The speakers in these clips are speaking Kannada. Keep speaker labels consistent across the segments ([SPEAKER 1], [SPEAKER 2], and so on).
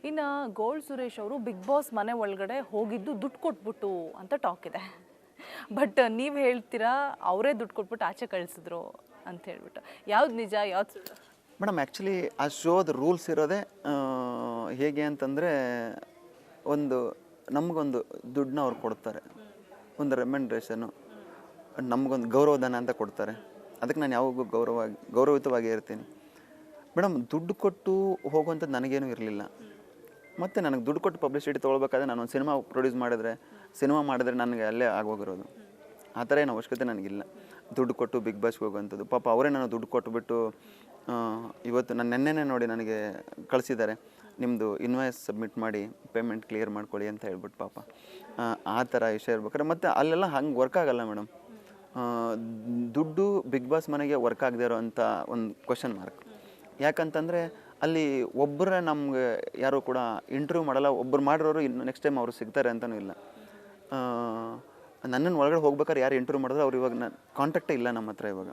[SPEAKER 1] ಇನ್ನು ಗೋಲ್ಡ್ ಸುರೇಶ್ ಅವರು ಬಿಗ್ ಬಾಸ್ ಮನೆ ಒಳಗಡೆ ಹೋಗಿದ್ದು ದುಡ್ಡು ಕೊಟ್ಬಿಟ್ಟು ಅಂತ ಟಾಕ್ ಇದೆ. ಬಟ್ ನೀವು ಹೇಳ್ತೀರಾ ಅವರೇ ದುಡ್ಡು ಕೊಟ್ಬಿಟ್ಟು ಆಚೆ ಕಳಿಸಿದ್ರು ಅಂತ ಹೇಳ್ಬಿಟ್ಟು. ಯಾವ್ದು ನಿಜ ಯಾವ್ದು ಸುಳ್ಳು?
[SPEAKER 2] ಮೇಡಮ್ ಆ್ಯಕ್ಚುಲಿ ಆ ಶೋದ ರೂಲ್ಸ್ ಇರೋದೇ ಹೇಗೆ ಅಂತಂದರೆ, ನಮಗೊಂದು ದುಡ್ಡನ್ನ ಅವ್ರು ಕೊಡ್ತಾರೆ, ಒಂದು ರೆಮ್ಯುನರೇಷನ್ನು, ನಮಗೊಂದು ಗೌರವಧನ ಅಂತ ಕೊಡ್ತಾರೆ. ಅದಕ್ಕೆ ನಾನು ಯಾವಾಗೂ ಗೌರವಯುತವಾಗಿ ಇರ್ತೀನಿ ಮೇಡಮ್. ದುಡ್ಡು ಕೊಟ್ಟು ಹೋಗುವಂಥದ್ದು ನನಗೇನೂ ಇರಲಿಲ್ಲ. ಮತ್ತು ನನಗೆ ದುಡ್ಡು ಕೊಟ್ಟು ಪಬ್ಲಿಸಿಟಿ ತೊಗೊಳ್ಬೇಕಾದ್ರೆ ನಾನು ಒಂದು ಸಿನಿಮಾ ಪ್ರೊಡ್ಯೂಸ್ ಮಾಡಿದ್ರೆ ನನಗೆ ಅಲ್ಲೇ ಆಗೋಗಿರೋದು. ಆ ಥರ ಏನು ಅವಶ್ಯಕತೆ ನನಗಿಲ್ಲ ದುಡ್ಡು ಕೊಟ್ಟು ಬಿಗ್ ಬಾಸ್ಗೆ ಹೋಗುವಂಥದ್ದು. ಪಾಪ ಅವರೇ ನಾನು ದುಡ್ಡು ಕೊಟ್ಟುಬಿಟ್ಟು ಇವತ್ತು ನಾನು ನೆನ್ನೆನೇ ನೋಡಿ ನನಗೆ ಕಳಿಸಿದ್ದಾರೆ, ನಿಮ್ಮದು ಇನ್ವಾಯ್ಸ್ ಸಬ್ಮಿಟ್ ಮಾಡಿ ಪೇಮೆಂಟ್ ಕ್ಲಿಯರ್ ಮಾಡ್ಕೊಳ್ಳಿ ಅಂತ ಹೇಳ್ಬಿಟ್ಟು. ಪಾಪ ಆ ಥರ ವಿಷಯ ಇರ್ಬೇಕಾದ್ರೆ ಮತ್ತು ಅಲ್ಲೆಲ್ಲ ಹಂಗೆ ವರ್ಕ್ ಆಗಲ್ಲ ಮೇಡಮ್. ದುಡ್ಡು ಬಿಗ್ ಬಾಸ್ ಮನೆಗೆ ವರ್ಕ್ ಆಗದೆ ಇರೋ ಅಂಥ ಒಂದು ಕ್ವಶನ್ ಮಾರ್ಕ್. ಯಾಕಂತಂದರೆ ಅಲ್ಲಿ ಒಬ್ಬರೇ ನಮಗೆ ಯಾರೂ ಕೂಡ ಇಂಟರ್ವ್ಯೂ ಮಾಡಲ್ಲ. ಒಬ್ಬರು ಮಾಡಿರೋರು ಇನ್ನು ನೆಕ್ಸ್ಟ್ ಟೈಮ್ ಅವರು ಸಿಗ್ತಾರೆ ಅಂತಲೂ ಇಲ್ಲ. ನನ್ನನ್ನು ಒಳಗಡೆ ಹೋಗ್ಬೇಕಾದ್ರೆ ಯಾರು ಇಂಟರ್ವ್ಯೂ ಮಾಡಿದ್ರೆ ಅವ್ರು ಇವಾಗ ಕಾಂಟ್ಯಾಕ್ಟೇ ಇಲ್ಲ ನಮ್ಮ ಹತ್ರ ಇವಾಗ.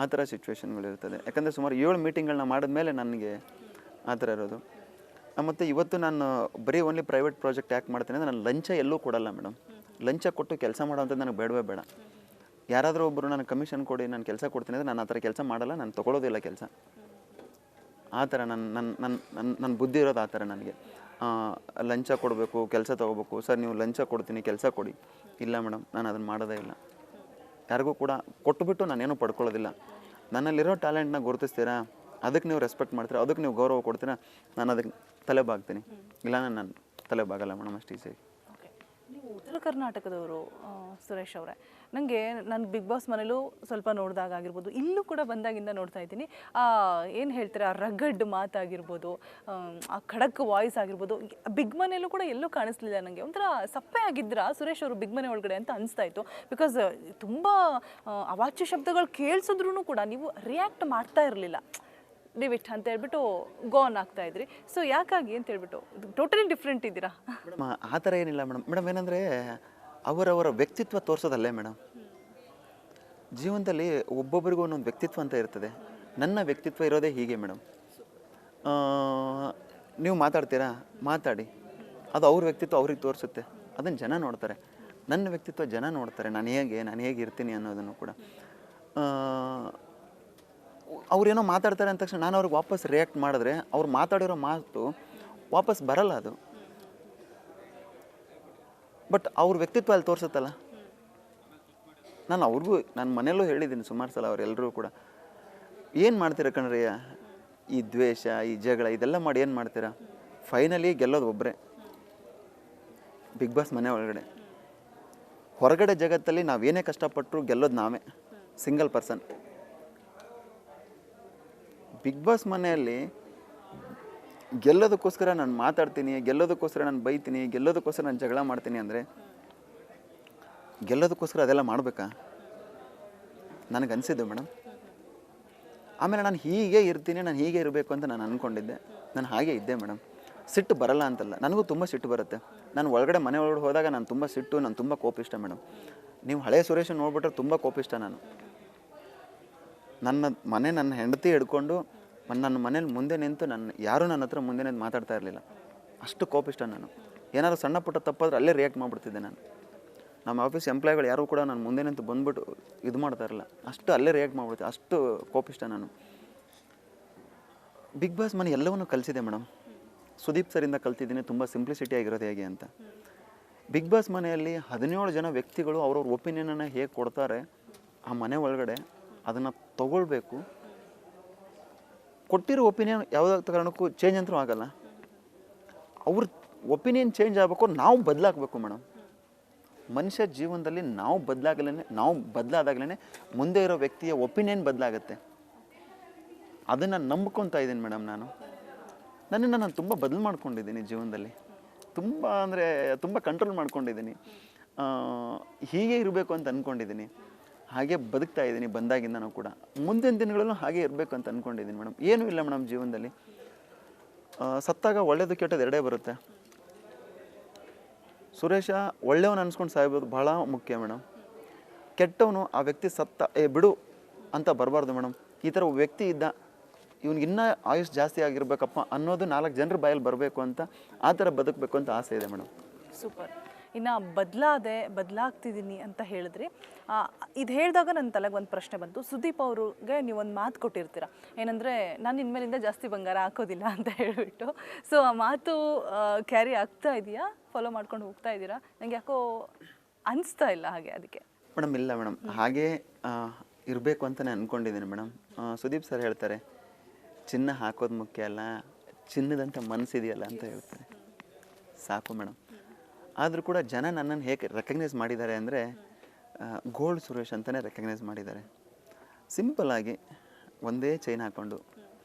[SPEAKER 2] ಆ ಥರ ಸಿಚುವೇಶನ್ಗಳಿರ್ತದೆ. ಯಾಕಂದರೆ ಸುಮಾರು 7 ಮೀಟಿಂಗ್ಗಳನ್ನ ಮಾಡಿದ್ಮೇಲೆ ನನಗೆ ಆ ಥರ ಇರೋದು. ಮತ್ತು ಇವತ್ತು ನಾನು ಬರೀ ಓನ್ಲಿ ಪ್ರೈವೇಟ್ ಪ್ರಾಜೆಕ್ಟ್ ಯಾಕೆ ಮಾಡ್ತೀನಿ ಅಂದರೆ, ನಾನು ಲಂಚ ಎಲ್ಲೂ ಕೊಡಲ್ಲ ಮೇಡಮ್. ಲಂಚ ಕೊಟ್ಟು ಕೆಲಸ ಮಾಡೋವಂಥದ್ದು ನನಗೆ ಬೇಡ. ಯಾರಾದರೂ ಒಬ್ಬರು ನನಗೆ ಕಮಿಷನ್ ಕೊಡಿ ನಾನು ಕೆಲಸ ಕೊಡ್ತೀನಿ ಅಂದರೆ ನಾನು ಆ ಥರ ಕೆಲಸ ಮಾಡಲ್ಲ, ನಾನು ತೊಗೊಳೋದಿಲ್ಲ ಕೆಲಸ. ಆ ಥರ ನನ್ನ ಬುದ್ಧಿ ಇರೋದು ಆ ಥರ. ನನಗೆ ಲಂಚ ಕೊಡಬೇಕು, ಕೆಲಸ ತೊಗೋಬೇಕು, ಸರ್ ನೀವು ಲಂಚ ಕೊಡ್ತೀನಿ ಕೆಲಸ ಕೊಡಿ, ಇಲ್ಲ ಮೇಡಮ್ ನಾನು ಅದನ್ನು ಮಾಡೋದೇ ಇಲ್ಲ. ಯಾರಿಗೂ ಕೂಡ ಕೊಟ್ಟುಬಿಟ್ಟು ನಾನೇನು ಪಡ್ಕೊಳ್ಳೋದಿಲ್ಲ. ನನ್ನಲ್ಲಿರೋ ಟ್ಯಾಲೆಂಟ್ನ ಗುರುತಿಸ್ತೀರಾ, ಅದಕ್ಕೆ ನೀವು ರೆಸ್ಪೆಕ್ಟ್ ಮಾಡ್ತೀರಾ, ಅದಕ್ಕೆ ನೀವು ಗೌರವ ಕೊಡ್ತೀರಾ, ನಾನು ಅದಕ್ಕೆ ತಲೆ ಬಾಗ್ತೀನಿ. ಇಲ್ಲ ನಾನು ತಲೆ ಬಾಗಲ್ಲ ಮೇಡಮ್, ಅಷ್ಟು ಈಸಿಯಾಗಿ.
[SPEAKER 1] ನೀವು ಉತ್ತರ ಕರ್ನಾಟಕದವರು ಸುರೇಶ್ ಅವರೇ. ನನಗೆ ನಾನು ಬಿಗ್ ಬಾಸ್ ಮನೇಲೂ ಸ್ವಲ್ಪ ನೋಡಿದಾಗ ಆಗಿರ್ಬೋದು, ಇಲ್ಲೂ ಕೂಡ ಬಂದಾಗಿಂದ ನೋಡ್ತಾ ಇದ್ದೀನಿ. ಏನು ಹೇಳ್ತಾರೆ, ಆ ರಗಡ್ ಮಾತಾಗಿರ್ಬೋದು, ಆ ಖಡಕ್ ವಾಯ್ಸ್ ಆಗಿರ್ಬೋದು, ಬಿಗ್ ಮನೇಲೂ ಕೂಡ ಎಲ್ಲೂ ಕಾಣಿಸ್ಲಿಲ್ಲ ನನಗೆ. ಒಂಥರ ಸಪ್ಪೆ ಆಗಿದ್ರ ಸುರೇಶ್ ಅವರು ಬಿಗ್ ಮನೆ ಒಳಗಡೆ ಅಂತ ಅನಿಸ್ತಾ ಇತ್ತು. ಬಿಕಾಸ್ ತುಂಬ ಅವಾಚ್ಯ ಶಬ್ದಗಳು ಕೇಳಿಸಿದ್ರೂ ಕೂಡ ನೀವು ರಿಯಾಕ್ಟ್ ಮಾಡ್ತಾ ಇರಲಿಲ್ಲ. ಡಿವಿಟ್ ಅಂತ ಹೇಳ್ಬಿಟ್ಟು ಗೋನ್ ಆಗ್ತಾ ಇದ್ರಿ. ಸೊ ಯಾಕಾಗಿ ಅಂತ ಹೇಳ್ಬಿಟ್ಟು ಟೋಟಲಿ ಡಿಫ್ರೆಂಟ್ ಇದ್ದೀರಾ
[SPEAKER 2] ಮೇಡಮ್. ಆ ಥರ ಏನಿಲ್ಲ ಮೇಡಮ್. ಏನಂದರೆ ಅವರವರ ವ್ಯಕ್ತಿತ್ವ ತೋರಿಸೋದಲ್ಲೇ ಮೇಡಮ್. ಜೀವನದಲ್ಲಿ ಒಬ್ಬೊಬ್ಬರಿಗೂ ಒಂದೊಂದು ವ್ಯಕ್ತಿತ್ವ ಅಂತ ಇರ್ತದೆ. ನನ್ನ ವ್ಯಕ್ತಿತ್ವ ಇರೋದೇ ಹೀಗೆ ಮೇಡಮ್. ನೀವು ಮಾತಾಡ್ತೀರಾ, ಮಾತಾಡಿ, ಅದು ಅವ್ರ ವ್ಯಕ್ತಿತ್ವ ಅವ್ರಿಗೆ ತೋರಿಸುತ್ತೆ, ಅದನ್ನು ಜನ ನೋಡ್ತಾರೆ. ನನ್ನ ವ್ಯಕ್ತಿತ್ವ ಜನ ನೋಡ್ತಾರೆ, ನಾನು ಹೇಗೆ ಇರ್ತೀನಿ ಅನ್ನೋದನ್ನು ಕೂಡ. ಅವ್ರೇನೋ ಮಾತಾಡ್ತಾರೆ ಅಂದ ತಕ್ಷಣ ನಾನು ಅವ್ರಿಗೆ ವಾಪಸ್ ರಿಯಾಕ್ಟ್ ಮಾಡಿದ್ರೆ ಅವ್ರು ಮಾತಾಡಿರೋ ಮಾತು ವಾಪಸ್ ಬರಲ್ಲ ಅದು. ಬಟ್ ಅವ್ರ ವ್ಯಕ್ತಿತ್ವ ಅಲ್ಲಿ ತೋರಿಸುತ್ತಲ್ಲ. ನಾನು ಅವ್ರಿಗೂ ನನ್ನ ಮನೆಯಲ್ಲೂ ಹೇಳಿದ್ದೀನಿ ಸುಮಾರು ಸಲ, ಅವರೆಲ್ಲರೂ ಕೂಡ ಏನು ಮಾಡ್ತೀರಾ ಕಣ್ರಿ, ಈ ದ್ವೇಷ, ಈ ಜಗಳ ಇದೆಲ್ಲ ಮಾಡಿ ಏನು ಮಾಡ್ತೀರಾ? ಫೈನಲಿ ಗೆಲ್ಲೋದು ಒಬ್ಬರೇ, ಬಿಗ್ ಬಾಸ್ ಮನೆ ಒಳಗಡೆ. ಹೊರಗಡೆ ಜಗತ್ತಲ್ಲಿ ನಾವೇನೇ ಕಷ್ಟಪಟ್ಟರು ಗೆಲ್ಲೋದು ನಾವೇ, ಸಿಂಗಲ್ ಪರ್ಸನ್. ಬಿಗ್ ಬಾಸ್ ಮನೆಯಲ್ಲಿ ಗೆಲ್ಲೋದಕ್ಕೋಸ್ಕರ ನಾನು ಮಾತಾಡ್ತೀನಿ, ಗೆಲ್ಲೋದಕ್ಕೋಸ್ಕರ ನಾನು ಬೈತೀನಿ, ಗೆಲ್ಲೋದಕ್ಕೋಸ್ಕರ ನಾನು ಜಗಳ ಮಾಡ್ತೀನಿ ಅಂದರೆ, ಗೆಲ್ಲೋದಕ್ಕೋಸ್ಕರ ಅದೆಲ್ಲ ಮಾಡಬೇಕಾ? ನನಗನ್ಸಿದ್ದು ಮೇಡಮ್. ಆಮೇಲೆ ನಾನು ಹೀಗೆ ಇರ್ತೀನಿ, ನಾನು ಹೀಗೆ ಇರಬೇಕು ಅಂತ ನಾನು ಅಂದ್ಕೊಂಡಿದ್ದೆ. ನಾನು ಹಾಗೆ ಇದ್ದೆ ಮೇಡಮ್. ಸಿಟ್ಟು ಬರಲ್ಲ ಅಂತಲ್ಲ, ನನಗೂ ತುಂಬ ಸಿಟ್ಟು ಬರುತ್ತೆ. ನಾನು ಮನೆ ಒಳಗಡೆ ಹೋದಾಗ ನಾನು ತುಂಬ ಸಿಟ್ಟು, ನಾನು ತುಂಬ ಕೋಪಿಷ್ಟ ಮೇಡಮ್. ನೀವು ಹಳೆಯ ಸುರೇಶ್ ನೋಡ್ಬಿಟ್ರೆ ತುಂಬ ಕೋಪಿಷ್ಟ ನಾನು. ನನ್ನ ಹೆಂಡತಿ ಹಿಡ್ಕೊಂಡು ನನ್ನ ಮನೇಲಿ ಮುಂದೆ ನಿಂತು ಯಾರೂ ನನ್ನ ಹತ್ರ ಮುಂದೆ ನಿಂತು ಮಾತಾಡ್ತಾ ಇರಲಿಲ್ಲ. ಅಷ್ಟು ಕೋಪಿಷ್ಟ ನಾನು. ಏನಾದ್ರು ಸಣ್ಣ ಪುಟ್ಟ ತಪ್ಪಾದ್ರೆ ಅಲ್ಲೇ ರಿಯಾಕ್ಟ್ ಮಾಡಿಬಿಡ್ತಿದ್ದೆ ನಾನು. ನಮ್ಮ ಆಫೀಸ್ ಎಂಪ್ಲಾಯ್ಗಳು ಯಾರೂ ಕೂಡ ನಾನು ಮುಂದೆ ನಿಂತು ಬಂದುಬಿಟ್ಟು ಇದು ಮಾಡ್ತಾ ಇರಲಿಲ್ಲ. ಅಷ್ಟು ಅಲ್ಲೇ ರಿಯಾಕ್ಟ್ ಮಾಡಿಬಿಡ್ತೀನಿ, ಅಷ್ಟು ಕೋಪಿಷ್ಟ ನಾನು. ಬಿಗ್ ಬಾಸ್ ಮನೆ ಎಲ್ಲವನ್ನೂ ಕಲಿಸಿದೆ ಮೇಡಮ್. ಸುದೀಪ್ ಸರಿಂದ ಕಲ್ತಿದ್ದೀನಿ ತುಂಬ ಸಿಂಪ್ಲಿಸಿಟಿ ಆಗಿರೋದು ಹೇಗೆ ಅಂತ. ಬಿಗ್ ಬಾಸ್ ಮನೆಯಲ್ಲಿ 17 ಜನ ವ್ಯಕ್ತಿಗಳು ಅವ್ರವ್ರ ಒಪಿನಿಯನನ್ನು ಹೇಗೆ ಕೊಡ್ತಾರೆ ಆ ಮನೆ ಒಳಗಡೆ, ಅದನ್ನು ತಗೊಳ್ಬೇಕು. ಕೊಟ್ಟಿರೋ ಒಪಿನಿಯನ್ ಯಾವುದೇ ಕಾರಣಕ್ಕೂ ಚೇಂಜ್ ಅಂತೂ ಆಗಲ್ಲ. ಅವ್ರ ಒಪಿನಿಯನ್ ಚೇಂಜ್ ಆಗಬೇಕು, ನಾವು ಬದಲಾಗಬೇಕು ಮೇಡಮ್. ಮನುಷ್ಯ ಜೀವನದಲ್ಲಿ ನಾವು ಬದಲಾದಾಗಲೇ ಮುಂದೆ ಇರೋ ವ್ಯಕ್ತಿಯ ಒಪಿನಿಯನ್ ಬದಲಾಗುತ್ತೆ. ಅದನ್ನು ನಂಬ್ಕೊತಾ ಇದ್ದೀನಿ ಮೇಡಮ್. ನನ್ನನ್ನು ನಾನು ತುಂಬ ಬದಲು ಮಾಡ್ಕೊಂಡಿದ್ದೀನಿ ಜೀವನದಲ್ಲಿ. ತುಂಬ ಕಂಟ್ರೋಲ್ ಮಾಡ್ಕೊಂಡಿದ್ದೀನಿ. ಹೀಗೆ ಇರಬೇಕು ಅಂತ ಅಂದ್ಕೊಂಡಿದ್ದೀನಿ. ಹಾಗೆ ಬದುಕ್ತಾ ಇದ್ದೀನಿ ಬಂದಾಗಿಂದ. ನಾವು ಕೂಡ ಮುಂದಿನ ದಿನಗಳಲ್ಲೂ ಹಾಗೆ ಇರಬೇಕು ಅಂತ ಅಂದ್ಕೊಂಡಿದ್ದೀನಿ ಮೇಡಮ್. ಏನೂ ಇಲ್ಲ ಮೇಡಮ್ ಜೀವನದಲ್ಲಿ. ಸತ್ತಾಗ ಒಳ್ಳೇದು ಕೆಟ್ಟದ್ದು ಎರಡೇ ಬರುತ್ತೆ. ಸುರೇಶ ಒಳ್ಳೆಯವನು ಅನ್ಸ್ಕೊಂಡು ಸಾಯ್ಬೋದು, ಭಾಳ ಮುಖ್ಯ ಮೇಡಮ್. ಕೆಟ್ಟವನು ಆ ವ್ಯಕ್ತಿ ಸತ್ತ ಬಿಡು ಅಂತ ಬರಬಾರ್ದು ಮೇಡಮ್. ಈ ಥರ ವ್ಯಕ್ತಿ ಇದ್ದ, ಇವ್ನಿಗೆ ಇನ್ನೂ ಆಯುಷ್ ಜಾಸ್ತಿ ಆಗಿರ್ಬೇಕಪ್ಪ ಅನ್ನೋದು 4 ಜನರ ಬಾಯಲ್ಲಿ ಬರಬೇಕು ಅಂತ ಆ ಥರ ಬದುಕಬೇಕು ಅಂತ ಆಸೆ ಇದೆ ಮೇಡಮ್.
[SPEAKER 1] ಸೂಪರ್. ಇನ್ನು ಬದಲಾಗ್ತಿದ್ದೀನಿ ಅಂತ ಹೇಳಿದ್ರಿ. ಇದು ಹೇಳಿದಾಗ ನನ್ನ ತಲೆಗೆ ಒಂದು ಪ್ರಶ್ನೆ ಬಂತು. ಸುದೀಪ್ ಅವ್ರಿಗೆ ನೀವೊಂದು ಮಾತು ಕೊಟ್ಟಿರ್ತೀರ, ಏನಂದರೆ ನಾನು ಇನ್ಮೇಲಿಂದ ಜಾಸ್ತಿ ಬಂಗಾರ ಹಾಕೋದಿಲ್ಲ ಅಂತ ಹೇಳಿಬಿಟ್ಟು. ಸೊ ಆ ಮಾತು ಕ್ಯಾರಿ ಆಗ್ತಾ ಇದೆಯಾ? ಫಾಲೋ ಮಾಡ್ಕೊಂಡು ಹೋಗ್ತಾ ಇದ್ದೀರಾ? ನನಗೆ ಯಾಕೋ ಅನಿಸ್ತಾ ಇಲ್ಲ ಹಾಗೆ, ಅದಕ್ಕೆ.
[SPEAKER 2] ಮೇಡಮ್ ಇಲ್ಲ ಮೇಡಮ್, ಹಾಗೇ ಇರಬೇಕು ಅಂತಲೇ ಅಂದ್ಕೊಂಡಿದ್ದೀನಿ ಮೇಡಮ್. ಸುದೀಪ್ ಸರ್ ಹೇಳ್ತಾರೆ, ಚಿನ್ನ ಹಾಕೋದು ಮುಖ್ಯ ಅಲ್ಲ, ಚಿನ್ನದಂಥ ಮನಸ್ಸಿದೆಯಲ್ಲ ಅಂತ ಹೇಳ್ತಾರೆ. ಸಾಕು ಮೇಡಮ್. ಆದರೂ ಕೂಡ ಜನ ನನ್ನನ್ನು ಹೇಗೆ ರೆಕಗ್ನೈಸ್ ಮಾಡಿದ್ದಾರೆ ಅಂದರೆ ಗೋಲ್ಡ್ ಸುರೇಶ್ ಅಂತಲೇ ರೆಕಗ್ನೈಸ್ ಮಾಡಿದ್ದಾರೆ. ಸಿಂಪಲ್ಲಾಗಿ ಒಂದೇ ಚೈನ್ ಹಾಕ್ಕೊಂಡು,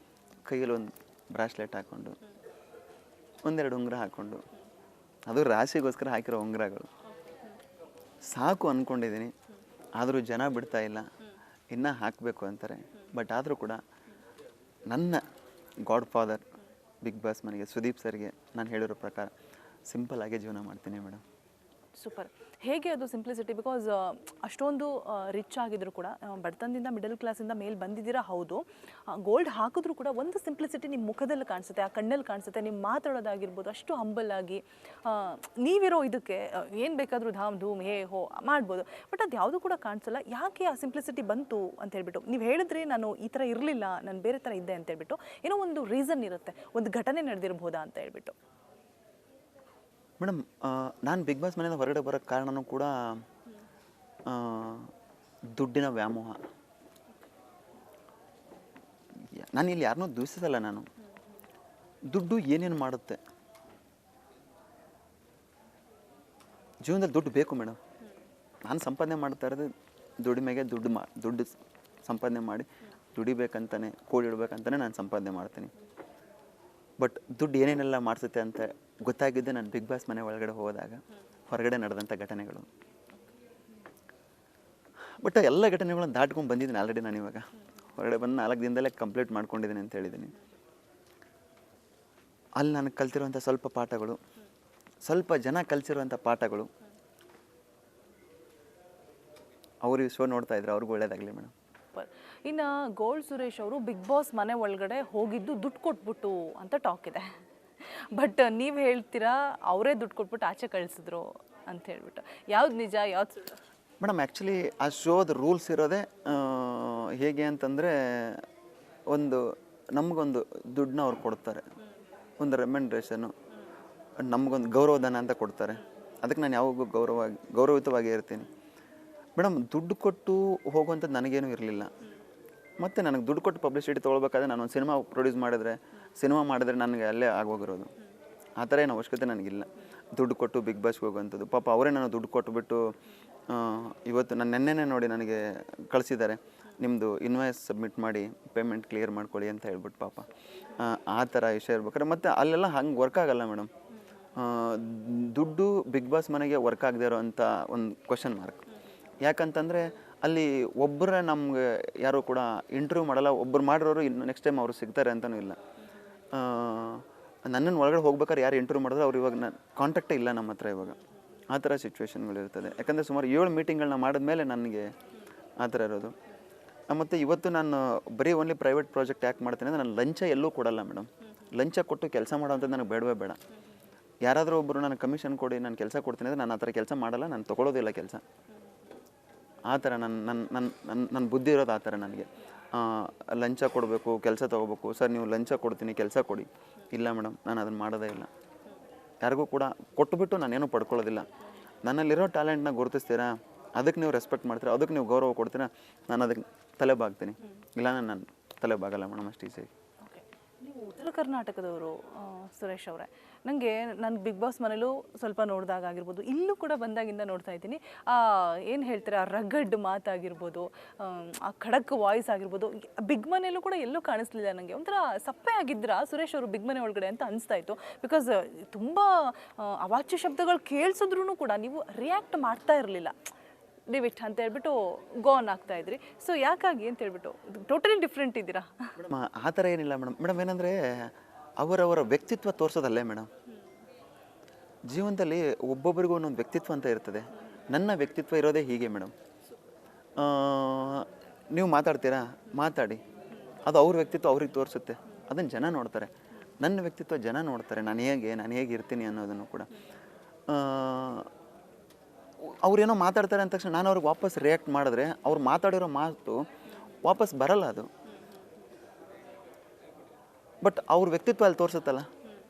[SPEAKER 2] ಕೈಯಲ್ಲಿ ಒಂದು ಬ್ರಾಸ್ಲೆಟ್ ಹಾಕ್ಕೊಂಡು, ಒಂದೆರಡು ಉಂಗುರ ಹಾಕ್ಕೊಂಡು, ಅದು ರಾಶಿಗೋಸ್ಕರ ಹಾಕಿರೋ ಉಂಗುರಗಳು ಸಾಕು ಅಂದ್ಕೊಂಡಿದ್ದೀನಿ. ಆದರೂ ಜನ ಬಿಡ್ತಾ ಇಲ್ಲ, ಇನ್ನೂ ಹಾಕಬೇಕು ಅಂತಾರೆ. ಬಟ್ ಆದರೂ ಕೂಡ ನನ್ನ ಗಾಡ್ ಫಾದರ್ ಬಿಗ್ ಬಾಸ್ ಮನೆಗೆ ಸುದೀಪ್ ಸರ್ಗೆ ನಾನು ಹೇಳಿರೋ ಪ್ರಕಾರ ಸಿಂಪಲ್ಲಾಗಿ ಜೀವನ ಮಾಡ್ತೀನಿ ಮೇಡಮ್.
[SPEAKER 1] ಸೂಪರ್. ಹೇಗೆ ಅದು ಸಿಂಪ್ಲಿಸಿಟಿ? ಬಿಕಾಸ್ ಅಷ್ಟೊಂದು ರಿಚ್ ಆಗಿದ್ರು ಕೂಡ, ಬಡತನದಿಂದ ಮಿಡಲ್ ಕ್ಲಾಸಿಂದ ಮೇಲೆ ಬಂದಿದ್ದೀರಾ ಹೌದು. ಗೋಲ್ಡ್ ಹಾಕಿದ್ರು ಕೂಡ ಒಂದು ಸಿಂಪ್ಲಿಸಿಟಿ ನಿಮ್ಮ ಮುಖದಲ್ಲಿ ಕಾಣಿಸುತ್ತೆ, ಆ ಕಣ್ಣಲ್ಲಿ ಕಾಣಿಸುತ್ತೆ. ನೀವು ಮಾತಾಡೋದಾಗಿರ್ಬೋದು ಅಷ್ಟು ಹಂಬಲ್ ಆಗಿ, ನೀವಿರೋ ಇದಕ್ಕೆ ಏನು ಬೇಕಾದರೂ ಧಾಮ್ ಧೂಮ್ ಹೇ ಹೋ ಮಾಡ್ಬೋದು. ಬಟ್ ಅದು ಯಾವುದೂ ಕೂಡ ಕಾಣಿಸಲ್ಲ. ಯಾಕೆ ಆ ಸಿಂಪ್ಲಿಸಿಟಿ ಬಂತು ಅಂತ ಹೇಳ್ಬಿಟ್ಟು ನೀವು ಹೇಳಿದ್ರಿ, ನಾನು ಈ ಥರ ಇರಲಿಲ್ಲ, ನಾನು ಬೇರೆ ಥರ ಇದ್ದೆ ಅಂತ ಹೇಳ್ಬಿಟ್ಟು. ಏನೋ ಒಂದು ರೀಸನ್ ಇರುತ್ತೆ, ಒಂದು ಘಟನೆ ನಡೆದಿರ್ಬೋದಾ ಅಂತ ಹೇಳ್ಬಿಟ್ಟು.
[SPEAKER 2] ಮೇಡಮ್, ನಾನು ಬಿಗ್ ಬಾಸ್ ಮನೆಯಿಂದ ಹೊರಗಡೆ ಬರೋಕ್ಕೆ ಕಾರಣನೂ ಕೂಡ ದುಡ್ಡಿನ ವ್ಯಾಮೋಹ. ನಾನು ಇಲ್ಲಿ ಯಾರನ್ನೂ ದೂಷಿಸಲ್ಲ. ನಾನು ದುಡ್ಡು ಏನೇನು ಮಾಡುತ್ತೆ, ಜೀವನದಲ್ಲಿ ದುಡ್ಡು ಬೇಕು ಮೇಡಮ್. ನಾನು ಸಂಪಾದನೆ ಮಾಡ್ತಾ ಇರೋದು ದುಡಿಮೆಗೆ. ದುಡ್ಡು ಸಂಪಾದನೆ ಮಾಡಿ ದುಡಿಬೇಕಂತಾನೆ, ಕೂಡಿಡ್ಬೇಕಂತಾನೆ ನಾನು ಸಂಪಾದನೆ ಮಾಡ್ತೀನಿ. ಬಟ್ ದುಡ್ಡು ಏನೇನೆಲ್ಲ ಮಾಡಿಸುತ್ತೆ ಅಂತ ಗೊತ್ತಾಗಿದ್ದೆ ನಾನು ಬಿಗ್ ಬಾಸ್ ಮನೆ ಒಳಗಡೆ ಹೋದಾಗ, ಹೊರಗಡೆ ನಡೆದಂಥ ಘಟನೆಗಳು. ಬಟ್ ಎಲ್ಲ ಘಟನೆಗಳನ್ನ ದಾಟ್ಕೊಂಡು ಬಂದಿದ್ದೀನಿ ಆಲ್ರೆಡಿ. ನಾನು ಇವಾಗ ಹೊರಗಡೆ ಬಂದು 4 ದಿನದಲ್ಲೇ ಕಂಪ್ಲೀಟ್ ಮಾಡ್ಕೊಂಡಿದ್ದೀನಿ ಅಂತ ಹೇಳಿದ್ದೀನಿ. ಅಲ್ಲಿ ನಾನು ಕಲ್ತಿರುವಂಥ ಸ್ವಲ್ಪ ಪಾಠಗಳು, ಸ್ವಲ್ಪ ಜನ ಕಲಿಸಿರುವಂಥ ಪಾಠಗಳು, ಅವ್ರಿಗೆ ಶೋ ನೋಡ್ತಾ ಇದ್ರೆ ಅವ್ರಿಗೂ ಒಳ್ಳೇದಾಗಲಿ ಮೇಡಮ್.
[SPEAKER 1] ಇನ್ನು ಗೋಲ್ಡ್ ಸುರೇಶ್ ಅವರು ಬಿಗ್ ಬಾಸ್ ಮನೆ ಒಳಗಡೆ ಹೋಗಿದ್ದು ದುಡ್ಡು ಕೊಟ್ಬಿಟ್ಟು ಅಂತ ಟಾಕ್ ಇದೆ. ಬಟ್ ನೀವು ಹೇಳ್ತೀರಾ ಅವರೇ ದುಡ್ಡು ಕೊಟ್ಬಿಟ್ಟು ಆಚೆ ಕಳಿಸಿದ್ರು ಅಂತ ಹೇಳ್ಬಿಟ್ಟು. ಯಾವ್ದು ನಿಜ, ಯಾವ್ದು ಸುಳ್ಳು?
[SPEAKER 2] ಮೇಡಮ್, ಆ್ಯಕ್ಚುಲಿ ಆ ಶೋದ ರೂಲ್ಸ್ ಇರೋದೇ ಹೇಗೆ ಅಂತಂದರೆ, ನಮಗೊಂದು ದುಡ್ಡನ್ನ ಅವ್ರು ಕೊಡ್ತಾರೆ, ಒಂದು ರೆಮ್ಯುನರೇಷನು, ನಮಗೊಂದು ಗೌರವಧನ ಅಂತ ಕೊಡ್ತಾರೆ. ಅದಕ್ಕೆ ನಾನು ಯಾವಾಗೂ ಗೌರವಯುತವಾಗಿ ಇರ್ತೀನಿ ಮೇಡಮ್. ದುಡ್ಡು ಕೊಟ್ಟು ಹೋಗುವಂಥದ್ದು ನನಗೇನೂ ಇರಲಿಲ್ಲ. ಮತ್ತು ನನಗೆ ದುಡ್ಡು ಕೊಟ್ಟು ಪಬ್ಲಿಸಿಟಿ ತೊಗೊಳ್ಬೇಕಾದ್ರೆ ನಾನು ಒಂದು ಸಿನಿಮಾ ಮಾಡಿದ್ರೆ ನನಗೆ ಅಲ್ಲೇ ಆಗೋಗಿರೋದು. ಆ ಥರ ಏನು ಅವಶ್ಯಕತೆ ನನಗಿಲ್ಲ ದುಡ್ಡು ಕೊಟ್ಟು ಬಿಗ್ ಬಾಸ್ಗೆ ಹೋಗುವಂಥದ್ದು. ಪಾಪ ಅವರೇ ನಾನು ದುಡ್ಡು ಕೊಟ್ಟುಬಿಟ್ಟು ಇವತ್ತು ನಾನು ನೆನ್ನೆನೇ ನೋಡಿ ನನಗೆ ಕಳಿಸಿದ್ದಾರೆ, ನಿಮ್ಮದು ಇನ್ವಾಯ್ಸ್ ಸಬ್ಮಿಟ್ ಮಾಡಿ ಪೇಮೆಂಟ್ ಕ್ಲಿಯರ್ ಮಾಡ್ಕೊಳ್ಳಿ ಅಂತ ಹೇಳ್ಬಿಟ್ಟು. ಪಾಪ ಆ ಥರ ವಿಷಯ ಇರ್ಬೇಕಾದ್ರೆ ಮತ್ತು ಅಲ್ಲೆಲ್ಲ ಹಂಗೆ ವರ್ಕ್ ಆಗಲ್ಲ ಮೇಡಮ್. ದುಡ್ಡು ಬಿಗ್ ಬಾಸ್ ಮನೆಗೆ ವರ್ಕ್ ಆಗದೆ ಇರೋ ಅಂಥ ಒಂದು ಕ್ವಶನ್ ಮಾರ್ಕ್. ಯಾಕಂತಂದರೆ ಅಲ್ಲಿ ಒಬ್ಬರೇ ನಮಗೆ ಯಾರೂ ಕೂಡ ಇಂಟರ್ವ್ಯೂ ಮಾಡಲ್ಲ. ಒಬ್ಬರು ಮಾಡಿರೋರು ಇನ್ನು ನೆಕ್ಸ್ಟ್ ಟೈಮ್ ಅವರು ಸಿಗ್ತಾರೆ ಅಂತಲೂ ಇಲ್ಲ. ನನ್ನನ್ನು ಒಳಗಡೆ ಹೋಗ್ಬೇಕಾದ್ರೆ ಯಾರು ಇಂಟರ್ವ್ಯೂ ಮಾಡಿದ್ರೆ ಅವ್ರು ಇವಾಗ ಕಾಂಟ್ಯಾಕ್ಟೇ ಇಲ್ಲ ನಮ್ಮ ಹತ್ರ ಇವಾಗ. ಆ ಥರ ಸಿಚುವೇಶನ್ಗಳಿರ್ತದೆ. ಯಾಕಂದರೆ ಸುಮಾರು 7 ಮೀಟಿಂಗ್ಗಳನ್ನ ಮಾಡಿದ್ಮೇಲೆ ನನಗೆ ಆ ಥರ ಇರೋದು. ಮತ್ತು ಇವತ್ತು ನಾನು ಬರೀ ಓನ್ಲಿ ಪ್ರೈವೇಟ್ ಪ್ರಾಜೆಕ್ಟ್ ಯಾಕೆ ಮಾಡ್ತೀನಿ ಅಂದರೆ, ನಾನು ಲಂಚ ಎಲ್ಲೂ ಕೊಡಲ್ಲ ಮೇಡಮ್. ಲಂಚ ಕೊಟ್ಟು ಕೆಲಸ ಮಾಡೋವಂಥದ್ದು ನನಗೆ ಬೇಡವೇ ಬೇಡ. ಯಾರಾದರೂ ಒಬ್ಬರು ನನಗೆ ಕಮಿಷನ್ ಕೊಡಿ ನಾನು ಕೆಲಸ ಕೊಡ್ತೀನಿ ಅಂದರೆ ನಾನು ಆ ಥರ ಕೆಲಸ ಮಾಡಲ್ಲ, ನಾನು ತೊಗೊಳೋದಿಲ್ಲ ಕೆಲಸ. ಆ ಥರ ನನ್ನ ಬುದ್ಧಿ ಇರೋದು ಆ ಥರ. ನನಗೆ ಲಂಚ ಕೊಡಬೇಕು, ಕೆಲಸ ತೊಗೋಬೇಕು, ಸರ್ ನೀವು ಲಂಚ ಕೊಡ್ತೀನಿ ಕೆಲಸ ಕೊಡಿ, ಇಲ್ಲ ಮೇಡಮ್ ನಾನು ಅದನ್ನು ಮಾಡೋದೇ ಇಲ್ಲ. ಯಾರಿಗೂ ಕೂಡ ಕೊಟ್ಟುಬಿಟ್ಟು ನಾನೇನು ಪಡ್ಕೊಳ್ಳೋದಿಲ್ಲ. ನನ್ನಲ್ಲಿರೋ ಟ್ಯಾಲೆಂಟ್ನ ಗುರುತಿಸ್ತೀರಾ, ಅದಕ್ಕೆ ನೀವು ರೆಸ್ಪೆಕ್ಟ್ ಮಾಡ್ತೀರಾ, ಅದಕ್ಕೆ ನೀವು ಗೌರವ ಕೊಡ್ತೀರಾ, ನಾನು ಅದಕ್ಕೆ ತಲೆ ಬಾಗ್ತೀನಿ. ಇಲ್ಲ ನಾನು ತಲೆ ಬಾಗಲ್ಲ ಮೇಡಮ್, ಅಷ್ಟು ಈಸಿಯಾಗಿ.
[SPEAKER 1] ನೀವು ಉತ್ತರ ಕರ್ನಾಟಕದವರು ಸುರೇಶ್ ಅವರೇ. ನನಗೆ ನಾನು ಬಿಗ್ ಬಾಸ್ ಮನೇಲೂ ಸ್ವಲ್ಪ ನೋಡಿದಾಗ ಆಗಿರ್ಬೋದು, ಇಲ್ಲೂ ಕೂಡ ಬಂದಾಗಿಂದ ನೋಡ್ತಾ ಇದ್ದೀನಿ. ಏನು ಹೇಳ್ತಾರೆ, ಆ ರಗಡ್ ಮಾತಾಗಿರ್ಬೋದು, ಆ ಖಡಕ್ ವಾಯ್ಸ್ ಆಗಿರ್ಬೋದು, ಬಿಗ್ ಮನೇಲೂ ಕೂಡ ಎಲ್ಲೂ ಕಾಣಿಸ್ಲಿಲ್ಲ ನನಗೆ. ಒಂಥರ ಸಪ್ಪೆ ಆಗಿದ್ರ ಸುರೇಶ್ ಅವರು ಬಿಗ್ ಮನೆ ಒಳಗಡೆ ಅಂತ ಅನಿಸ್ತಾ ಇತ್ತು. ಬಿಕಾಸ್ ತುಂಬ ಅವಾಚ್ಯ ಶಬ್ದಗಳು ಕೇಳಿಸಿದ್ರೂ ಕೂಡ ನೀವು ರಿಯಾಕ್ಟ್ ಮಾಡ್ತಾ ಇರಲಿಲ್ಲ. ಡಿವಿಟ್ ಅಂತ ಹೇಳ್ಬಿಟ್ಟು ಗೋನ್ ಆಗ್ತಾ ಇದ್ರಿ. ಸೊ ಯಾಕಾಗಿ ಅಂತ ಹೇಳ್ಬಿಟ್ಟು ಟೋಟಲಿ ಡಿಫ್ರೆಂಟ್ ಇದ್ದೀರಾ
[SPEAKER 2] ಮೇಡಮ್? ಆ ಥರ ಏನಿಲ್ಲ ಮೇಡಮ್. ಏನಂದರೆ ಅವರವರ ವ್ಯಕ್ತಿತ್ವ ತೋರಿಸೋದಲ್ಲೇ ಮೇಡಮ್. ಜೀವನದಲ್ಲಿ ಒಬ್ಬೊಬ್ಬರಿಗೂ ಒಂದೊಂದು ವ್ಯಕ್ತಿತ್ವ ಅಂತ ಇರ್ತದೆ. ನನ್ನ ವ್ಯಕ್ತಿತ್ವ ಇರೋದೇ ಹೀಗೆ ಮೇಡಮ್. ನೀವು ಮಾತಾಡ್ತೀರಾ, ಮಾತಾಡಿ, ಅದು ಅವ್ರ ವ್ಯಕ್ತಿತ್ವ ಅವ್ರಿಗೆ ತೋರಿಸುತ್ತೆ, ಅದನ್ನು ಜನ ನೋಡ್ತಾರೆ. ನನ್ನ ವ್ಯಕ್ತಿತ್ವ ಜನ ನೋಡ್ತಾರೆ, ನಾನು ಹೇಗೆ ಇರ್ತೀನಿ ಅನ್ನೋದನ್ನು ಕೂಡ. ಅವ್ರೇನೋ ಮಾತಾಡ್ತಾರೆ ಅಂದ ತಕ್ಷಣ ನಾನು ಅವ್ರಿಗೆ ವಾಪಸ್ ರಿಯಾಕ್ಟ್ ಮಾಡಿದ್ರೆ ಅವ್ರು ಮಾತಾಡಿರೋ ಮಾತು ವಾಪಸ್ ಬರಲ್ಲ ಅದು. ಬಟ್ ಅವ್ರ ವ್ಯಕ್ತಿತ್ವ ಅಲ್ಲಿ ತೋರಿಸುತ್ತಲ್ಲ.